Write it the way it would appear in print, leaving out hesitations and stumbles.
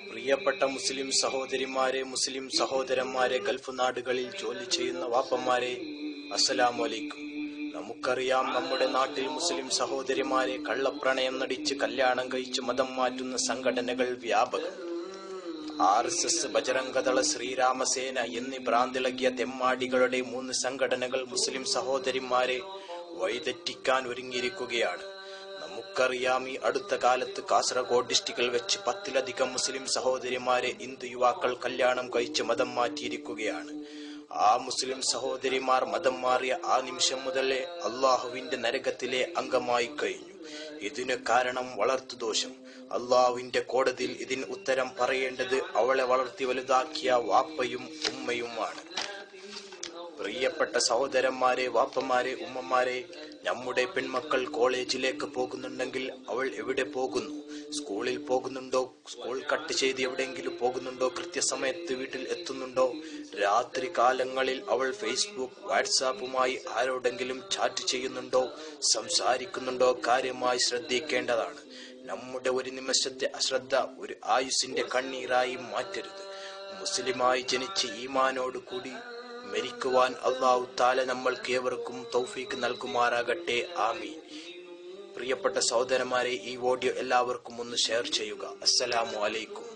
പ്രിയപ്പെട്ട മുസ്ലിം സഹോദരിമാരെ, മുസ്ലിം സഹോദരന്മാരെ, ഗൾഫ് നാടുകളിൽ ജോലി ചെയ്യുന്ന വാപ്പമാരെ, അസ്സലാമു അലൈക്കും. നമുക്കറിയാം, നമ്മുടെ നാട്ടിൽ മുസ്ലിം സഹോദരിമാരെ കള്ളപ്രണയം നടിച്ച് കല്യാണം കഴിച്ച് മതം മാറ്റുന്ന സംഘടനകൾ വ്യാപകം. RSS, ബജറംഗദള, ശ്രീരാമസേന എന്നീ ഭ്രാന്തിളകിയ തെമ്മാടികളുടെ 3 സംഘടനകൾ മുസ്ലിം സഹോദരിമാരെ വഴിതെറ്റിക്കാൻ ഒരുങ്ങിയിരിക്കുകയാണ്. നമുക്കറിയാം, ഈ അടുത്ത കാലത്ത് കാസർഗോഡ് ഡിസ്ട്രിക്റ്റിൽ വെച്ച് 10-ലധികം മുസ്ലിം സഹോദരിമാരെ ഹിന്ദു യുവാക്കൾ കല്യാണം കഴിച്ച് മതം മാറ്റിയിരിക്കുകയാണ്. ആ മുസ്ലിം സഹോദരിമാർ മതം മാറിയ ആ നിമിഷം മുതലേ അള്ളാഹുവിന്റെ നരകത്തിലെ അംഗമായി കഴിഞ്ഞു. ഇതിന് കാരണം വളർത്തുദോഷം. അള്ളാഹുവിന്റെ കോടതിയിൽ ഇതിന് ഉത്തരം പറയേണ്ടത് അവളെ വളർത്തി വലുതാക്കിയ വാപ്പയും ഉമ്മയുമാണ്. പ്രിയപ്പെട്ട സഹോദരന്മാരെ, വാപ്പമാരെ, ഉമ്മമാരെ, നമ്മുടെ പെൺമക്കൾ കോളേജിലേക്ക് പോകുന്നുണ്ടെങ്കിൽ അവൾ എവിടെ പോകുന്നു? സ്കൂളിൽ പോകുന്നുണ്ടോ? സ്കൂൾ കട്ട് ചെയ്ത് എവിടെയെങ്കിലും പോകുന്നുണ്ടോ? കൃത്യസമയത്ത് വീട്ടിൽ എത്തുന്നുണ്ടോ? രാത്രി കാലങ്ങളിൽ അവൾ ഫേസ്ബുക്ക്, വാട്സാപ്പുമായി ആരോടെങ്കിലും ചാറ്റ് ചെയ്യുന്നുണ്ടോ? സംസാരിക്കുന്നുണ്ടോ? കാര്യമായി ശ്രദ്ധിക്കേണ്ടതാണ്. നമ്മുടെ ഒരു നിമിഷത്തെ അശ്രദ്ധ ഒരു ആയുസിന്റെ കണ്ണീരായി മാറ്റരുത്. മുസ്ലിമായി ജനിച്ച് ഈമാനോട് കൂടി മരിക്കുവാൻ അല്ലാഹു തആല നമ്മൾക്ക് ഏവർക്കും തൗഫീഖ് നൽകുമാറാകട്ടെ. ആമീൻ. പ്രിയപ്പെട്ട സഹോദരന്മാരെ, ഈ വീഡിയോ എല്ലാവർക്കും ഒന്ന് ഷെയർ ചെയ്യുക. അസ്സലാമു അലൈക്കും.